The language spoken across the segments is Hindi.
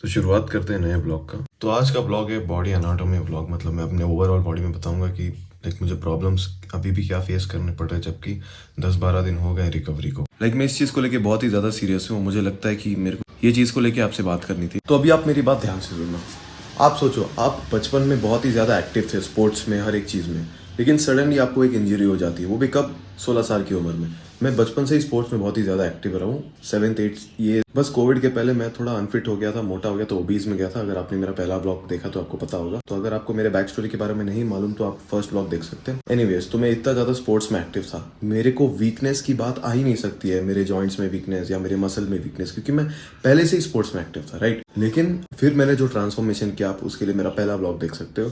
तो शुरुआत करते हैं नए ब्लॉग का। तो आज का ब्लॉग है बॉडी एनाटॉमी ब्लॉग। मतलब मैं अपने ओवरऑल बॉडी में बताऊंगा कि मुझे प्रॉब्लम्स अभी भी क्या फेस करने पड़ रहे हैं, जबकि 10-12 दिन हो गए रिकवरी को। मैं इस चीज़ को लेके बहुत ही ज़्यादा सीरियस हूँ। मुझे लगता है कि मेरे को ये चीज़ को लेके आपसे बात करनी थी। तो अभी आप मेरी बात ध्यान से सुनना। आप सोचो, आप बचपन में बहुत ही ज़्यादा एक्टिव थे स्पोर्ट्स में, हर एक चीज़ में, लेकिन सडनली आपको एक इंजरी हो जाती है, वो भी कब? 16 साल की उम्र में। मैं बचपन से ही स्पोर्ट्स में बहुत ही ज़्यादा एक्टिव रहा हूँ, 7th-8th ये बस कोविड के पहले मैं थोड़ा अनफिट हो गया था, मोटा हो गया, तो ओबीज में गया था। अगर आपने मेरा पहला ब्लॉग देखा तो आपको पता होगा। तो अगर आपको मेरे बैक स्टोरी के बारे में नहीं मालूम तो आप फर्स्ट ब्लॉग देख सकते हैं। एनीवेज, तो मैं इतना ज़्यादा स्पोर्ट्स में एक्टिव था, मेरे को वीकनेस की बात आ ही नहीं सकती है, मेरे जॉइंट्स में वीकनेस या मेरे मसल में वीकनेस, क्योंकि मैं पहले से ही स्पोर्ट्स में एक्टिव था, राइट। लेकिन फिर मैंने जो ट्रांसफॉर्मेशन किया, आप उसके लिए मेरा पहला ब्लॉग देख सकते हो।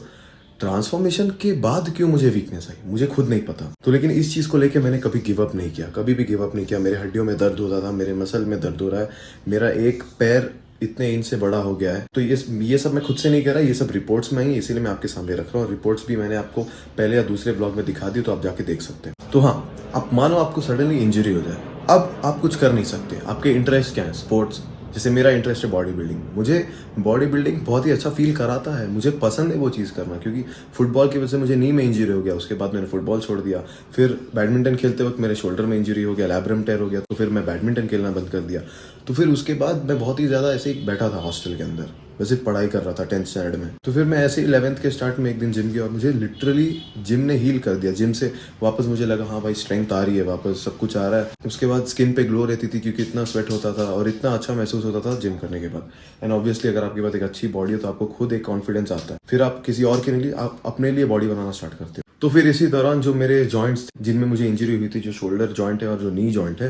ट्रांसफॉर्मेशन के बाद क्यों मुझे वीकनेस आई, मुझे खुद नहीं पता। तो लेकिन इस चीज़ को लेके मैंने कभी गिव अप नहीं किया, कभी भी गिव अप नहीं किया। मेरे हड्डियों में दर्द होता था, मेरे मसल में दर्द हो रहा है, मेरा एक पैर इतने इंच से बड़ा हो गया है। तो ये सब मैं खुद से नहीं कह रहा, ये सब रिपोर्ट्स में ही, इसीलिए मैं आपके सामने रख रहा हूँ। रिपोर्ट्स भी मैंने आपको पहले या दूसरे ब्लॉग में दिखा दी, तो आप जाके देख सकते हैं। तो हाँ, आप मानो आपको सडनली इंजरी हो जाए, अब आप कुछ कर नहीं सकते। आपके इंटरेस्ट क्या है? स्पोर्ट्स। जैसे मेरा इंटरेस्ट है बॉडी बिल्डिंग, मुझे बॉडी बिल्डिंग बहुत ही अच्छा फील कराता है, मुझे पसंद है वो चीज़ करना। क्योंकि फुटबॉल की वजह से मुझे नी में इंजरी हो गया, उसके बाद मैंने फुटबॉल छोड़ दिया। फिर बैडमिंटन खेलते वक्त मेरे शोल्डर में इंजरी हो गया, लैब्रम टेयर हो गया, तो फिर मैं बैडमिंटन खेलना बंद कर दिया। तो फिर उसके बाद मैं बहुत ही ज़्यादा ऐसे ही बैठा था हॉस्टल के अंदर, वैसे पढ़ाई कर रहा था 10th स्टैंडर्ड में। तो फिर मैं ऐसे ही 11th के स्टार्ट में एक दिन जिम गया और मुझे लिटरली जिम ने हील कर दिया। जिम से वापस मुझे लगा हाँ भाई स्ट्रेंथ आ रही है, वापस सब कुछ आ रहा है। उसके बाद स्किन पे ग्लो रहती थी, क्योंकि इतना स्वेट होता था और इतना अच्छा महसूस होता था जिम करने के बाद। एंड ऑब्वियसली अगर आपके पास एक अच्छी बॉडी है तो आपको खुद एक कॉन्फिडेंस आता है, फिर आप किसी और के लिए, आप अपने लिए बॉडी बनाना स्टार्ट करते हो। तो फिर इसी दौरान जो मेरे जॉइंट्स जिनमें मुझे इंजरी हुई थी, जो शोल्डर जॉइंट है और जो नी जॉइंट है,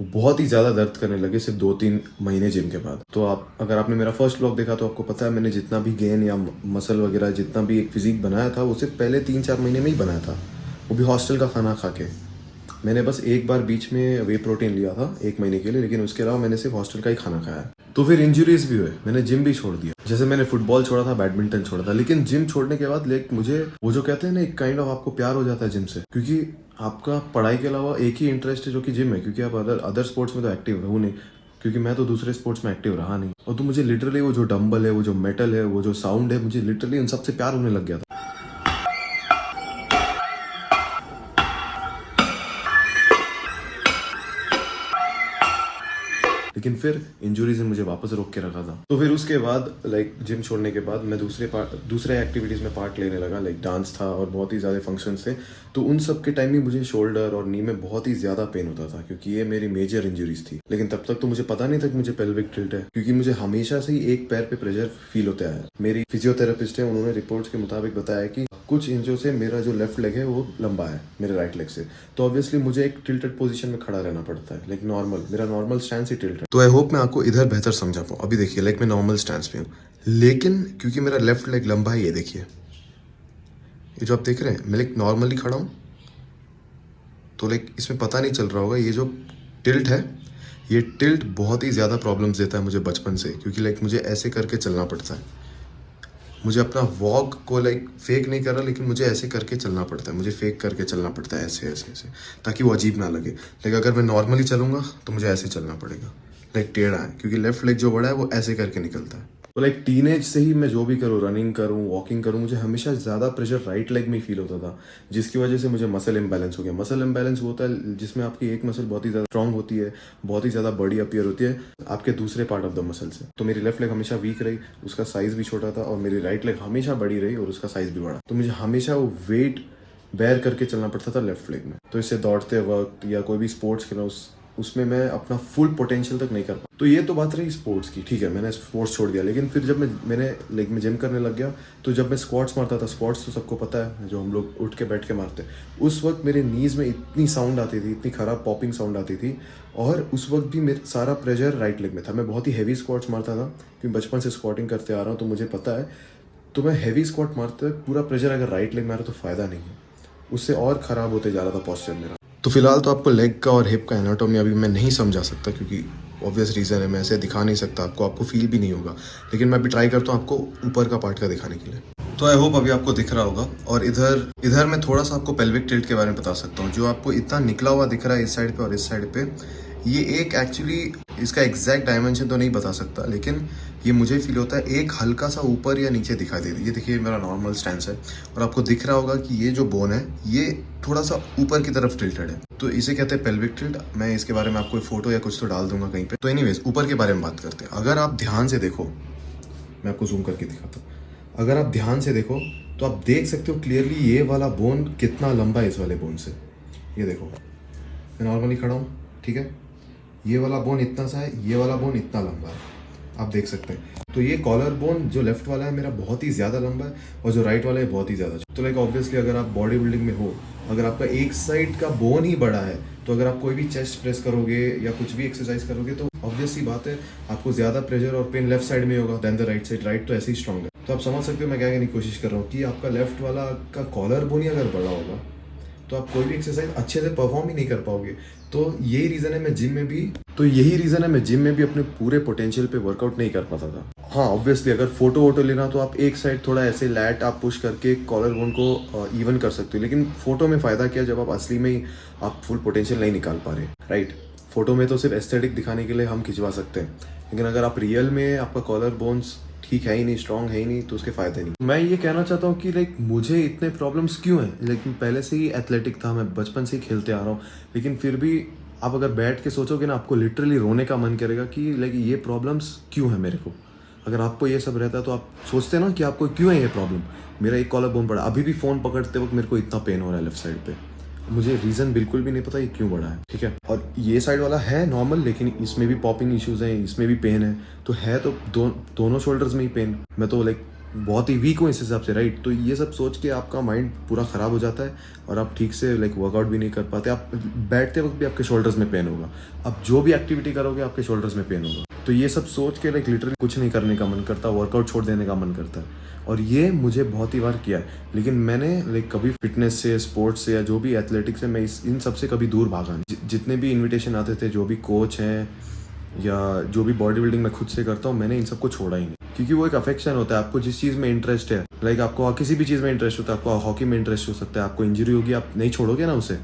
वो बहुत ही ज़्यादा दर्द करने लगे सिर्फ 2-3 महीने जिम के बाद। तो आप अगर आपने मेरा फर्स्ट ब्लॉग देखा तो आपको पता है मैंने जितना भी गेन या मसल वगैरह जितना भी एक फिजिक बनाया था, वो सिर्फ पहले 3-4 महीने में ही बनाया था, वो भी हॉस्टल का खाना खा के। मैंने बस एक बार बीच में वे प्रोटीन लिया था 1 महीने के लिए, लेकिन उसके अलावा मैंने सिर्फ हॉस्टल का ही खाना खाया। तो फिर इंजरीज भी हुए, मैंने जिम भी छोड़ दिया। जैसे मैंने फुटबॉल छोड़ा था, बैडमिंटन छोड़ा था, लेकिन जिम छोड़ने के बाद मुझे वो जो कहते हैं ना, एक काइंड ऑफ आपको प्यार हो जाता है जिम से, क्योंकि आपका पढ़ाई के अलावा एक ही इंटरेस्ट है जो कि जिम है। क्योंकि आप अदर स्पोर्ट्स में तो एक्टिव हो नहीं, क्योंकि मैं तो दूसरे स्पोर्ट्स में एक्टिव रहा नहीं। और तो मुझे लिटरली वो जो डंबल है, वो जो मेटल है, वो जो साउंड है, मुझे लिटरली उन सबसे प्यार होने लग गया था। लेकिन फिर इंजरीज ने मुझे वापस रोक के रखा था। तो फिर उसके बाद जिम छोड़ने के बाद मैं दूसरे एक्टिविटीज़ में पार्ट लेने लगा। डांस था और बहुत ही ज़्यादा फंक्शंस थे। तो उन सब के टाइम में मुझे शोल्डर और नी में बहुत ही ज़्यादा पेन होता था, क्योंकि ये मेरी मेजर इंजरीज थी। लेकिन तब तक तो मुझे पता नहीं था कि मुझे पेल्विक टिल्ट है, क्योंकि मुझे हमेशा से ही एक पैर पे प्रेशर फील होता है। मेरी फिजियोथेरेपिस्ट है, उन्होंने रिपोर्ट्स के मुताबिक बताया कि कुछ इंचों से मेरा जो लेफ्ट लेग है वो लंबा है मेरे राइट लेग से। तो ऑब्वियसली मुझे एक टिल्टेड पोजीशन में खड़ा रहना पड़ता है, मेरा नॉर्मल स्टैंड ही टिल्ट है। तो आई होप मैं आपको इधर बेहतर समझा पाऊँ। अभी देखिए, मैं नॉर्मल स्टैंड पे हूँ, लेकिन क्योंकि मेरा लेफ्ट लेग लंबा है, ये देखिए, ये जो आप देख रहे हैं, मैं नॉर्मली खड़ा हूँ, तो इसमें पता नहीं चल रहा होगा, ये जो टिल्ट है, ये टिल्ट बहुत ही ज़्यादा प्रॉब्लम्स देता है मुझे बचपन से। क्योंकि मुझे ऐसे करके चलना पड़ता है, मुझे अपना वॉक को फेक नहीं कर रहा, लेकिन मुझे ऐसे करके चलना पड़ता है, मुझे फेक करके चलना पड़ता है, ऐसे ऐसे ऐसे, ताकि वो अजीब ना लगे। अगर मैं नॉर्मली चलूँगा तो मुझे ऐसे चलना पड़ेगा, टेढ़ा है, क्योंकि लेफ्ट लेग जो बड़ा है वो ऐसे करके निकलता है। तो टीनेज से ही मैं जो भी करूँ, रनिंग करूँ, वॉकिंग करूँ, मुझे हमेशा ज़्यादा प्रेशर राइट लेग में फील होता था, जिसकी वजह से मुझे मसल इम्बैलेंस हो गया। मसल इम्बैलेंस होता है जिसमें आपकी एक मसल बहुत ही ज़्यादा स्ट्रांग होती है, बहुत ही ज़्यादा बड़ी अपीयर होती है आपके दूसरे पार्ट ऑफ द मसल से। तो मेरी लेफ्ट लेग हमेशा वीक रही, उसका साइज़ भी छोटा था, और मेरी राइट लेग हमेशा बड़ी रही और उसका साइज़ भी बड़ा। तो मुझे हमेशा वो वेट बेयर करके चलना पड़ता था लेफ्ट लेग में। तो इससे दौड़ते वक्त या कोई भी स्पोर्ट्स खेलना, उसमें मैं अपना फुल पोटेंशियल तक नहीं कर पाता। तो ये तो बात रही स्पोर्ट्स की, ठीक है, मैंने स्पोर्ट्स छोड़ दिया। लेकिन फिर जब मैं जिम करने लग गया, तो जब मैं स्क्वाट्स मारता था, स्क्वाट्स तो सबको पता है जो हम लोग उठ के बैठ के मारते हैं, उस वक्त मेरे नीज़ में इतनी साउंड आती थी, इतनी ख़राब पॉपिंग साउंड आती थी, और उस वक्त भी मेरा सारा प्रेशर राइट लेग में था। मैं बहुत ही हैवी स्क्वाट्स मारता था, क्योंकि बचपन से स्क्वाटिंग करते आ रहा हूँ, तो मुझे पता है। तो मैं हैवी स्क्वाट मारते वक्त पूरा प्रेशर अगर राइट लेग में आ रहा तो फ़ायदा नहीं है, उससे और ख़राब होते जा रहा था पॉस्चर मेरा। तो फिलहाल तो आपको लेग का और हिप का एनाटॉमी अभी मैं नहीं समझा सकता, क्योंकि ऑब्वियस रीज़न है, मैं ऐसे दिखा नहीं सकता आपको फील भी नहीं होगा। लेकिन मैं अभी ट्राई करता हूँ आपको ऊपर का पार्ट का दिखाने के लिए। तो आई होप अभी आपको दिख रहा होगा। और इधर मैं थोड़ा सा आपको पेल्विक टिल्ट के बारे में बता सकता हूँ। जो आपको इतना निकला हुआ दिख रहा है इस साइड पे और इस साइड पे, ये एक एक्चुअली इसका एग्जैक्ट डायमेंशन तो नहीं बता सकता, लेकिन ये मुझे फील होता है एक हल्का सा ऊपर या नीचे दिखाई देती है। ये देखिए मेरा नॉर्मल स्टैंस है और आपको दिख रहा होगा कि ये जो बोन है ये थोड़ा सा ऊपर की तरफ टिल्टेड है, तो इसे कहते हैं पेल्विक टिल्ट। मैं इसके बारे में आपको फोटो या कुछ तो डाल दूंगा कहीं पे। तो एनीवेज ऊपर के बारे में बात करते हैं। अगर आप ध्यान से देखो, मैं आपको जूम करके दिखाता हूँ। अगर आप ध्यान से देखो तो आप देख सकते हो क्लियरली ये वाला बोन कितना लंबा है इस वाले बोन से। ये देखो मैं नॉर्मली खड़ा हूँ, ठीक है, ये वाला बोन इतना सा है, ये वाला बोन इतना लंबा है, आप देख सकते हैं। तो ये कॉलर बोन जो लेफ्ट वाला है मेरा बहुत ही ज़्यादा लंबा है और जो राइट वाला है बहुत ही ज़्यादा। तो लाइक ऑब्वियसली अगर आप बॉडी बिल्डिंग में हो, अगर आपका एक साइड का बोन ही बड़ा है, तो अगर आप कोई भी चेस्ट प्रेस करोगे या कुछ भी एक्सरसाइज करोगे तो ऑब्वियसली बात है आपको ज़्यादा प्रेशर और पेन लेफ्ट साइड में होगा then the right side. Right तो ऐसे ही स्ट्रॉन्ग है। तो आप समझ सकते हो मैं क्या कहने की कोशिश कर रहा हूँ कि आपका लेफ्ट वाला का कॉलर बोन ही अगर बड़ा होगा तो आप कोई भी एक्सरसाइज अच्छे से परफॉर्म ही नहीं कर पाओगे। तो यही रीज़न है मैं जिम में भी अपने पूरे पोटेंशियल पे वर्कआउट नहीं कर पाता था। हाँ ऑब्वियसली अगर फोटो वोटो लेना तो आप एक साइड थोड़ा ऐसे लैट आप पुश करके कॉलर बोन को इवन कर सकते हो, लेकिन फोटो में फ़ायदा क्या जब आप असली में ही आप फुल पोटेंशियल नहीं निकाल पा रहे, राइट। फोटो में तो सिर्फ एस्थेटिक दिखाने के लिए हम खिंचवा सकते हैं, लेकिन अगर आप रियल में आपका कॉलर बोन्स ठीक है ही नहीं, स्ट्रॉन्ग है ही नहीं, तो उसके फायदे नहीं। मैं ये कहना चाहता हूँ कि लाइक मुझे इतने प्रॉब्लम्स क्यों हैं। लेकिन पहले से ही एथलेटिक था, मैं बचपन से ही खेलते आ रहा हूँ, लेकिन फिर भी आप अगर बैठ के सोचोगे ना आपको लिटरली रोने का मन करेगा कि लाइक ये प्रॉब्लम्स क्यों है मेरे को। अगर आपको ये सब रहता है तो आप सोचते ना कि आपको क्यों है ये प्रॉब्लम। मेरा एक कॉलर बोन पड़ा, अभी भी फ़ोन पकड़ते वक्त मेरे को इतना पेन हो रहा है लेफ्ट साइड पे, मुझे रीज़न बिल्कुल भी नहीं पता ये क्यों बढ़ा है, ठीक है। और ये साइड वाला है नॉर्मल, लेकिन इसमें भी पॉपिंग इश्यूज़ हैं, इसमें भी पेन है, तो है तो दोनों शोल्डर्स में ही पेन। मैं तो लाइक बहुत ही वीक हूँ इस हिसाब से, राइट। तो ये सब सोच के आपका माइंड पूरा ख़राब हो जाता है और आप ठीक से लाइक वर्कआउट भी नहीं कर पाते। आप बैठते वक्त भी आपके शोल्डर्स में पेन होगा, आप जो भी एक्टिविटी करोगे आपके शोल्डर्स में पेन होगा। तो ये सब सोच के लाइक लिटरली कुछ नहीं करने का मन करता, वर्कआउट छोड़ देने का मन करता है। और ये मुझे बहुत ही बार किया है, लेकिन मैंने लाइक कभी फिटनेस से, स्पोर्ट्स से या जो भी एथलेटिक्स से मैं इन सब से कभी दूर भागा नहीं। जितने भी इन्विटेशन आते थे, जो भी कोच हैं या जो भी बॉडी बिल्डिंग मैं खुद से करता हूँ, मैंने इन सबको छोड़ा ही नहीं, क्योंकि वो एक अफेक्शन होता है। आपको जिस चीज़ में इंटरेस्ट है, लाइक आपको किसी भी चीज़ में इंटरेस्ट होता है, आपको हॉकी में इंटरेस्ट हो सकता है, आपको इंजरी होगी आप नहीं छोड़ोगे ना उसे।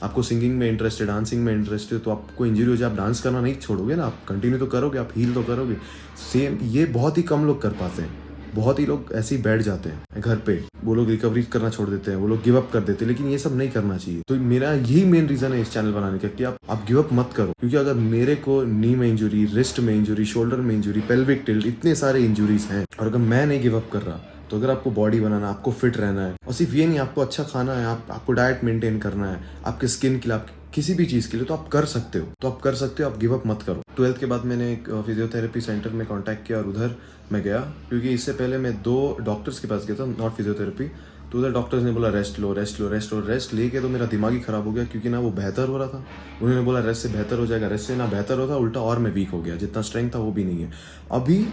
आपको सिंगिंग में इंटरेस्ट है, डांसिंग में इंटरेस्ट है, तो आपको इंजरी हो जाए आप डांस करना नहीं छोड़ोगे ना, आप कंटिन्यू तो करोगे, आप हील तो करोगे। सेम ये बहुत ही कम लोग कर पाते हैं, बहुत ही लोग ऐसे ही बैठ जाते हैं घर पे, वो लोग रिकवरी करना छोड़ देते हैं, वो लोग गिव अप कर देते हैं, लेकिन ये सब नहीं करना चाहिए। तो मेरा यही मेन रीज़न है इस चैनल बनाने का कि आप गिव अप मत करो, क्योंकि अगर मेरे को नी में इंजुरी, रिस्ट में इंजुरी, शोल्डर में इंजुरी, पेल्विक टिल्ट, इतने सारे इंजुरीज हैं, और अगर मैं नहीं गिव अप कर रहा, तो अगर आपको बॉडी बनाना, आपको फिट रहना है, और सिर्फ ये नहीं आपको अच्छा खाना है, आपको डाइट मेंटेन करना है, आपके स्किन के लिए, आप किसी भी चीज़ के लिए, तो आप कर सकते हो, आप गिव अप मत करो। 12th के बाद मैंने एक फिजियोथेरेपी सेंटर में कांटेक्ट किया और उधर मैं गया, क्योंकि इससे पहले मैं 2 डॉक्टर्स के पास गया था, नॉट फिजियोथेरेपी। तो उधर डॉक्टर्स ने बोला रेस्ट लेके तो मेरा दिमाग ही ख़राब हो गया, क्योंकि ना वो बेहतर हो रहा था। उन्होंने बोला रेस्ट से बेहतर हो जाएगा, रेस्ट से ना बेहतर होता, उल्टा और मैं वीक हो गया, जितना स्ट्रेंथ था वो भी नहीं है। अभी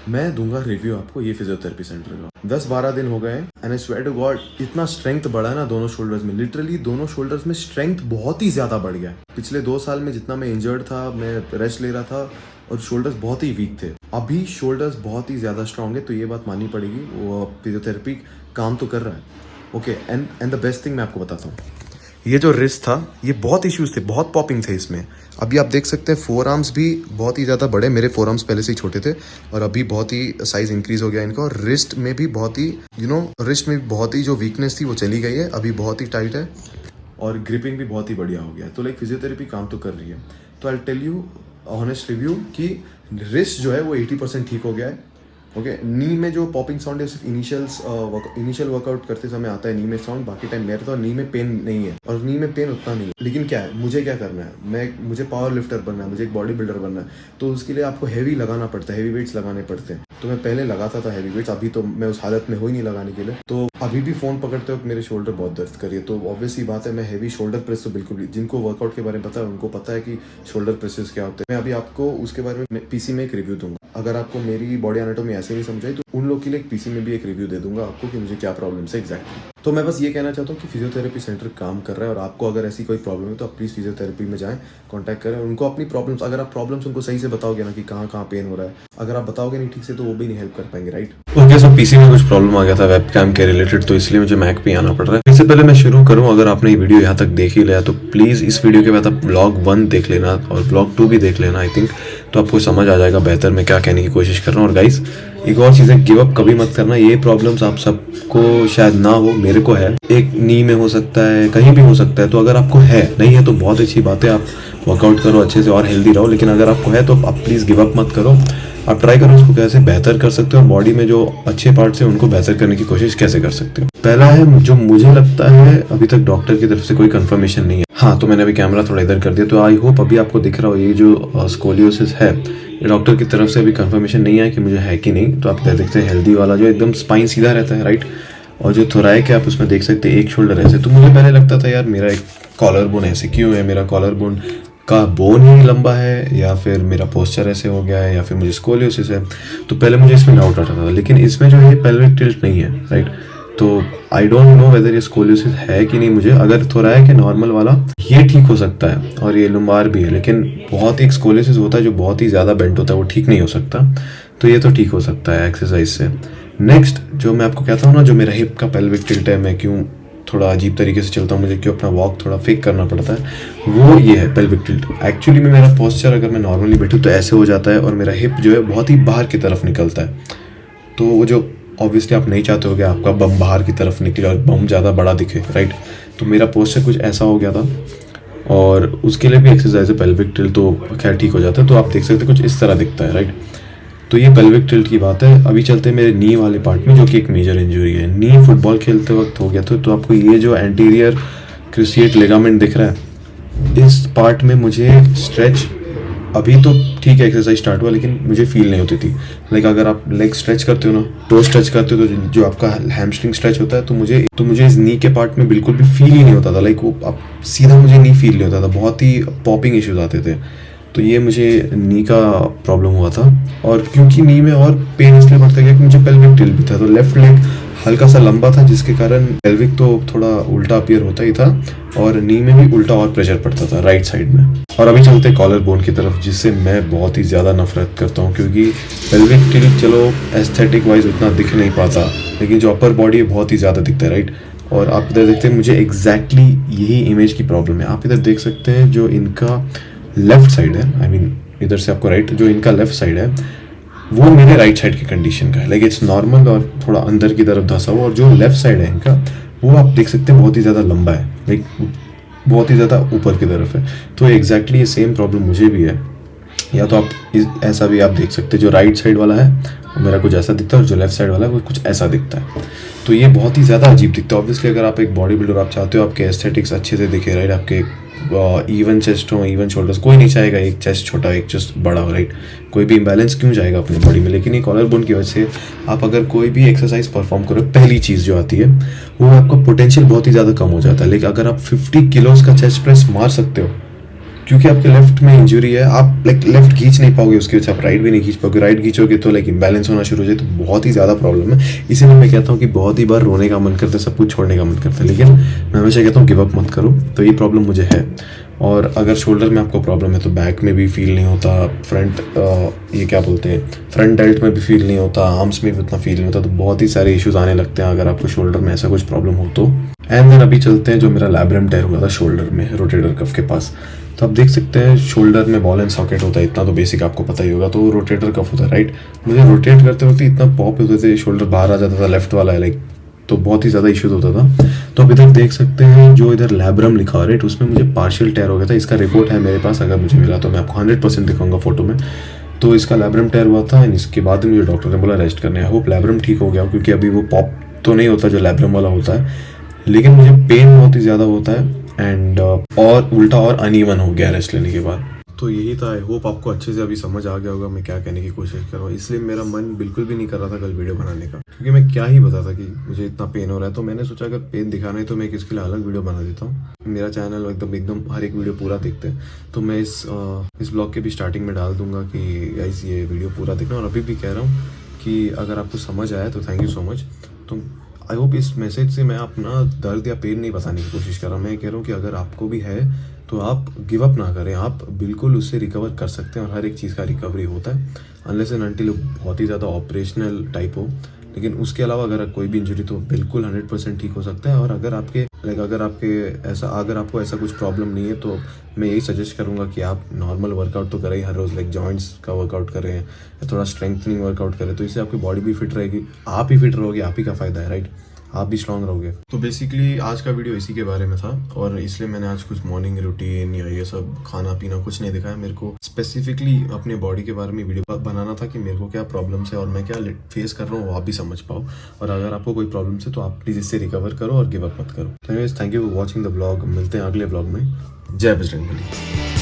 मैं दूंगा रिव्यू आपको ये फिजियोथेरेपी सेंटर का। 10-12 दिन हो गए and I swear to god इतना स्ट्रेंथ बढ़ा है ना दोनों शोल्डर्स में, लिटरली दोनों शोल्डर्स में स्ट्रेंथ बहुत ही ज़्यादा बढ़ गया है। पिछले 2 साल में जितना मैं इंजर्ड था, मैं रेस्ट ले रहा था और शोल्डर्स बहुत ही वीक थे, अभी शोल्डर्स बहुत ही ज़्यादा स्ट्रॉन्ग है। तो ये बात माननी पड़ेगी, वो फिजियोथेरेपी काम तो कर रहा है। Okay, and the best thing मैं आपको बताता हूँ, ये जो रिस्ट था ये बहुत इश्यूज थे, बहुत पॉपिंग थे इसमें। अभी आप देख सकते हैं फोर आर्म्स भी बहुत ही ज़्यादा बड़े, मेरे फोर आर्म्स पहले से ही छोटे थे और अभी बहुत ही साइज इंक्रीज हो गया इनका। और रिस्ट में भी बहुत ही रिस्ट में बहुत ही जो वीकनेस थी वो चली गई है, अभी बहुत ही टाइट है और ग्रिपिंग भी बहुत ही बढ़िया हो गया है। तो लाइक फिजियोथेरेपी काम तो कर रही है। तो I tell you honest review कि रिस्ट जो है वो 80% ठीक हो गया है। ओके, नी में जो पॉपिंग साउंड है सिर्फ इनिशियल वर्कआउट करते समय आता है नी में साउंड, बाकी टाइम मेरे तो नी में पेन नहीं है और नी में पेन उतना नहीं है। लेकिन क्या है, मुझे क्या करना है, मुझे पावर लिफ्टर बनना है, मुझे एक बॉडी बिल्डर बनना है, तो उसके लिए आपको हैवी लगाना पड़ता है, हैवी वेट्स लगाने पड़ते हैं। तो मैं पहले लगाता था हैवी वेट्स, अभी तो मैं उस हालत में हो ही नहीं लगाने के लिए। तो अभी भी फोन पकड़ते वक्त मेरे शोल्डर बहुत दर्द करिए, तो ऑब्वियसली बात है मैं हैवी शोल्डर प्रेस तो बिल्कुल भी, जिनको वर्कआउट के बारे में पता है उनको पता है कि शोल्डर प्रेसेस क्या होते हैं। मैं अभी आपको उसके बारे में पीसी में एक रिव्यू दूंगा। अगर आपको मेरी बॉडी एनाटॉमी ऐसे नहीं समझाई तो उन लोग के लिए एक पीसी में भी एक रिव्यू दे दूंगा आपको कि मुझे क्या प्रॉब्लम है एग्जैक्टली। तो मैं बस ये कहना चाहता हूँ कि फिजियोथेरेपी सेंटर काम कर रहा है, और आपको अगर ऐसी कोई प्रॉब्लम है तो आप प्लीज़ फिजियोथेरेपी में जाएं, कांटेक्ट करें, और उनको अपनी प्रॉब्लम्स, अगर आप प्रॉब्लम्स उनको सही से बताओगे ना कि कहाँ कहाँ पेन हो रहा है, अगर आप बताओगे नहीं ठीक से तो वो भी नहीं हेल्प कर पाएंगे, राइट। ओके, सो पीसी में कुछ प्रॉब्लम आ गया था वेबकैम के रिलेटेड, तो इसलिए मुझे मैक पे आना पड़ रहा है। इससे पहले मैं शुरू करूँ, अगर आपने ये वीडियो यहाँ तक देख ही लिया तो प्लीज़ इस वीडियो के बाद आप व्लॉग 1 देख लेना और व्लॉग 2 भी देख लेना, आई थिंक, तो आपको समझ आ जाएगा बेहतर मैं क्या कहने की कोशिश कर रहा हूँ। और गाइस, एक और चीज़ है, गिव अप कभी मत करना। ये प्रॉब्लम्स आप सबको शायद ना हो, मेरे को है, एक नी में हो सकता है, कहीं भी हो सकता है, तो अगर आपको है, नहीं है तो बहुत अच्छी बात है, आप वर्कआउट करो अच्छे से और हेल्दी रहो, लेकिन अगर आपको है तो आप प्लीज़ गिव अप मत करो। आप ट्राई करो उसको कैसे बेहतर कर सकते हो, बॉडी में जो अच्छे पार्ट्स हैं उनको बेहतर करने की कोशिश कैसे कर सकते हो। पहला है, जो मुझे लगता है अभी तक डॉक्टर की तरफ से कोई कंफर्मेशन नहीं है। हाँ, तो मैंने अभी कैमरा थोड़ा इधर कर दिया, तो आई होप अभी आपको दिख रहा हो, ये जो स्कोलियोसिस है, ये डॉक्टर की तरफ से अभी कंफर्मेशन नहीं है कि मुझे है कि नहीं। तो आप देख सकते हैं हेल्दी वाला जो एकदम स्पाइन सीधा रहता है, राइट, और जो थोराइक है आप उसमें देख सकते हैं एक शोल्डर ऐसे। तो मुझे पहले लगता था यार मेरा एक कॉलर बोन ऐसे क्यों है, मेरा कॉलर बोन का बोन ही लंबा है, या फिर मेरा पोस्चर ऐसे हो गया है, या फिर मुझे स्कोलियोसिस है। तो पहले मुझे इसमें डाउट आता था, लेकिन इसमें जो है पेल्विक टिल्ट नहीं है, राइट। तो आई डोंट नो वेदर ये स्कोलियोसिस है कि नहीं। मुझे अगर थोराइक है नॉर्मल वाला, ये ठीक हो सकता है, और ये लुम्बार भी है, लेकिन बहुत एक स्कोलियोसिस होता है जो बहुत ही ज़्यादा बेंट होता है, वो ठीक नहीं हो सकता। तो ये तो ठीक हो सकता है एक्सरसाइज से। नेक्स्ट, जो मैं आपको कहता हूँ ना, जो मेरा हिप का पेल्विक टिल्ट है, मैं क्यों थोड़ा अजीब तरीके से चलता हूँ, मुझे क्यों अपना वॉक थोड़ा फेक करना पड़ता है, वो ये है पेल्विक टिल्ट। एक्चुअली में मेरा पोस्चर अगर मैं नॉर्मली बैठूँ तो ऐसे हो जाता है, और मेरा हिप जो है बहुत ही बाहर की तरफ निकलता है। तो वो जो ऑब्वियसली आप नहीं चाहते हो कि आपका बम बाहर की तरफ निकले और बम ज़्यादा बड़ा दिखे, राइट। तो मेरा पोस्चर कुछ ऐसा हो गया था, और उसके लिए भी एक्सरसाइज है पेल्विक टिल्ट, तो खैर ठीक हो जाता है। तो आप देख सकते हैं कुछ इस तरह दिखता है, राइट। तो ये पेल्विक टिल्ट की बात है। अभी चलते हैं मेरे नी वाले पार्ट में, जो कि एक मेजर इंजरी है। नी फुटबॉल खेलते वक्त हो गया था। तो आपको ये जो एंटीरियर क्रूसिएट लिगामेंट दिख रहा है, इस पार्ट में मुझे स्ट्रेच, अभी तो ठीक है एक्सरसाइज स्टार्ट हुआ, लेकिन मुझे फील नहीं होती थी। लाइक अगर आप लेग स्ट्रेच करते हो ना, टो स्ट्रेच करते हो, तो जो आपका हैमस्ट्रिंग स्ट्रेच होता है, तो मुझे इस नी के पार्ट में बिल्कुल भी फील ही नहीं होता था। लाइक वो आप सीधा मुझे नी फील नहीं होता था, बहुत ही पॉपिंग इश्यूज आते थे। तो ये मुझे नी का प्रॉब्लम हुआ था, और क्योंकि नी में और पेन इसलिए बढ़ता गया कि मुझे पेल्विक टिल्ट भी था। तो लेफ्ट लेग हल्का सा लंबा था, जिसके कारण पेल्विक तो थोड़ा उल्टा अपीयर होता ही था, और नी में भी उल्टा और प्रेशर पड़ता था राइट साइड में। और अभी चलते कॉलर बोन की तरफ, जिससे मैं बहुत ही ज़्यादा नफरत करता हूँ, क्योंकि पेल्विक टिल्ट चलो एस्थेटिक वाइज उतना दिख नहीं पाता, लेकिन जो अपर बॉडी है बहुत ही ज़्यादा दिखता है, राइट। और आप इधर देखते हैं, मुझे एग्जैक्टली यही इमेज की प्रॉब्लम है। आप इधर देख सकते हैं, जो इनका लेफ्ट साइड है, आई मीन इधर से आपको राइट, जो इनका लेफ्ट साइड है वो मेरे राइट साइड की कंडीशन का है, लाइक इट्स नॉर्मल और थोड़ा अंदर की तरफ धंसा हुआ। और जो लेफ्ट साइड है इनका, वो आप देख सकते हैं बहुत ही ज़्यादा लंबा है, लाइक बहुत ही ज़्यादा ऊपर की तरफ है। तो एग्जैक्टली ये सेम प्रॉब्लम मुझे भी है। या तो आप ऐसा भी आप देख सकते हैं, जो राइट साइड वाला है वो मेरा कुछ ऐसा दिखता है, और जो लेफ्ट साइड वाला है वो कुछ ऐसा दिखता है। तो ये बहुत ही ज़्यादा अजीब दिखता है। ऑब्वियसली अगर आप एक बॉडी बिल्डर, आप चाहते हो आपके एस्थेटिक्स अच्छे से दिखे, राइट, आपके इवन चेस्ट हो, इवन शोल्डर्स, कोई नहीं चाहेगा एक चेस्ट छोटा एक चेस्ट बड़ा हो, राइट। कोई भी इम्बैलेंस क्यों जाएगा अपनी बॉडी में। लेकिन ये कॉलर बोन की वजह से आप अगर कोई भी एक्सरसाइज परफॉर्म करो, पहली चीज़ जो आती है वो आपका पोटेंशियल बहुत ही ज़्यादा कम हो जाता है। लेकिन अगर आप 50 किलोज का चेस्ट प्रेस मार सकते हो, क्योंकि आपके लेफ्ट में इंजरी है, आप लाइक लेफ्ट खींच नहीं पाओगे, उसकी वजह से आप राइट भी नहीं खींच पाओगे। राइट खींचोगे तो लाइक इम्बैलेंस होना शुरू हो जाए, तो बहुत ही ज़्यादा प्रॉब्लम है। इसीलिए मैं कहता हूँ कि बहुत ही बार रोने का मन करता है, सब कुछ छोड़ने का मन करता है, लेकिन मैं हमेशा कहता हूँ गिव अप मत करो। तो ये प्रॉब्लम मुझे है। और अगर शोल्डर में आपको प्रॉब्लम है तो बैक में भी फील नहीं होता, फ्रंट ये क्या बोलते हैं, फ्रंट डेल्ट में भी फील नहीं होता, आर्म्स में भी उतना फील नहीं होता। तो बहुत ही सारे इश्यूज आने लगते हैं अगर आपको शोल्डर में ऐसा कुछ प्रॉब्लम हो तो। एंड देन अभी चलते हैं, जो मेरा लैब्रम टेयर हुआ था शोल्डर में, रोटेटर कफ के पास। तो आप देख सकते हैं शोल्डर में बॉल एंड सॉकेट होता है, इतना तो बेसिक आपको पता ही होगा। तो रोटेटर कफ होता है, राइट। मुझे रोटेट करते वक्त इतना पॉप होते थे, शोल्डर बाहर आ जाता था, लेफ्ट वाला है लाइक, तो बहुत ही ज़्यादा इश्यूज होता था। तो आप इधर देख सकते हैं, जो इधर लैब्रम लिखा है, राइट, उसमें मुझे पार्शियल टेयर हो गया था। इसका रिपोर्ट है मेरे पास, अगर मुझे मिला तो मैं आपको 100% दिखाऊंगा फोटो में। तो इसका लैब्रम टेयर हुआ था, एंड इसके बाद मुझे डॉक्टर ने बोला रेस्ट करने। आई होप लैब्रम ठीक हो गया, क्योंकि अभी वो पॉप तो नहीं होता जो लैब्रम वाला होता है, लेकिन मुझे पेन बहुत ही ज़्यादा होता है, एंड और उल्टा और अनइवन हो गया रेस्ट लेने के बाद। तो यही था। आई होप आपको अच्छे से अभी समझ आ गया होगा मैं क्या कहने की कोशिश कर रहा हूँ। इसलिए मेरा मन बिल्कुल भी नहीं कर रहा था कल वीडियो बनाने का, क्योंकि मैं क्या ही बता था कि मुझे इतना पेन हो रहा है। तो मैंने सोचा अगर पेन दिखाना है तो मैं किसके लिए अलग वीडियो बना देता हूँ। मेरा चैनल एकदम हर एक वीडियो पूरा देखते हैं, तो मैं इस ब्लॉग के भी स्टार्टिंग में डाल दूंगा कि गाइस ये वीडियो पूरा देखना। और अभी भी कह रहा हूँ कि अगर आपको समझ आया तो थैंक यू सो मच। तो आई होप इस मैसेज से मैं अपना दर्द या पेन नहीं बताने की कोशिश कर रहा हूँ। मैं कह रहा हूँ कि अगर आपको भी है तो आप गिव अप ना करें, आप बिल्कुल उससे रिकवर कर सकते हैं और हर एक चीज़ का रिकवरी होता है अनलेस एंड अनटिल बहुत ही ज़्यादा ऑपरेशनल टाइप हो। लेकिन उसके अलावा अगर कोई भी इंजरी तो बिल्कुल 100% ठीक हो सकता है। और अगर आपको ऐसा कुछ प्रॉब्लम नहीं है तो मैं यही सजेस्ट करूंगा कि आप नॉर्मल वर्कआउट तो करें हर रोज़, लाइक जॉइंट्स का वर्कआउट करें या थोड़ा स्ट्रेंथनिंग वर्कआउट करें, तो इससे आपकी बॉडी भी फिट रहेगी, आप ही फिट रहोगे, आप ही का फ़ायदा है, राइट? आप भी स्ट्रांग रहोगे। तो बेसिकली आज का वीडियो इसी के बारे में था और इसलिए मैंने आज कुछ मॉर्निंग रूटीन या ये सब खाना पीना कुछ नहीं दिखाया। मेरे को स्पेसिफिकली अपने बॉडी के बारे में वीडियो बनाना था कि मेरे को क्या प्रॉब्लम्स है और मैं क्या फेस कर रहा हूँ वो आप भी समझ पाओ। और अगर आपको कोई प्रॉब्लम्स है तो आप प्लीज़ इससे रिकवर करो और गिव अप मत करो। तो anyways, thank you for watching the blog. मिलते हैं अगले ब्लॉग में। जय बजरंगबली।